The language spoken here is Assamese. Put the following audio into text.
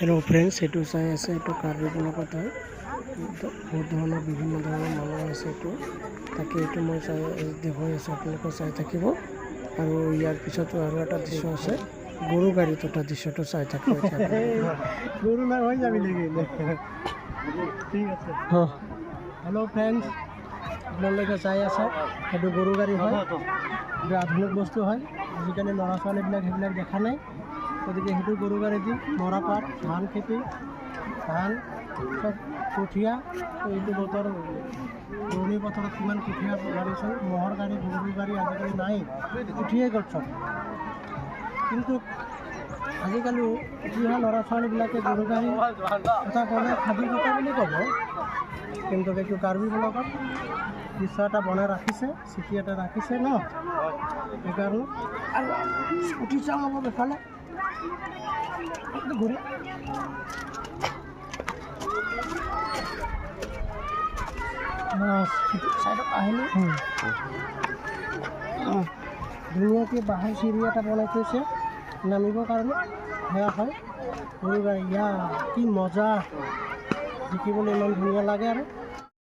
हेलो फ्रेंड्स एटू चाई आसे एटू कार्बी ब्लॉगत है बहुत धৰণৰ বিভিন্ন ধৰণৰ মানুহ আছে এটू তাকে এটू মই চাই দেখুৱাই আছোঁ আপোনালোকে চাই থাকিব আৰু ইয়াৰ পিছতো আৰু এটা দৃশ্য আছে গৰু গাড়ীত এটা দৃশ্যটো চাই থাকিব গৰু না হৈ যাবি নেকি ঠিক আছে হেল্ল' ফ্ৰেণ্ডছ আপোনালোকে চাই আছে সেইটো গৰু গাড়ী হয় এইটো আধুনিক বস্তু হয় আজিকালি ল'ৰা ছোৱালীবিলাক সেইবিলাক দেখা নাই গতিকে সেইটো গৰু গাড়ী দি মৰাপাট ধান খেতি ধান চব কঠীয়া এইটো বতৰ ৰোৱনী পথাৰত কিমান কঠীয়া গাড়ী চল মহৰ গাড়ী গৰু গাড়ী আজিকালি নাই উঠিয়ে গ'ল চব কিন্তু আজিকালি উঠি অহা ল'ৰা ছোৱালীবিলাকে গৰু গাড়ী এটা ক'লে খাদী কথা বুলি ক'ব কিন্তু এইটো কাৰ্বি ব্লকত দৃশ্য এটা বনাই ৰাখিছে চিঠি এটা ৰাখিছে ন সেইকাৰণে আৰু উঠি চাওঁ অলপ এফালে ঘূৰি চাইডত আহিলোঁ ধুনীয়াকৈ বাঁহৰ চিৰি এটা বনাই থৈছে নামিবৰ কাৰণে সেয়া হয় গৰু গাড়ী ইয়া কি মজা দেখিবলৈ ইমান ধুনীয়া লাগে আৰু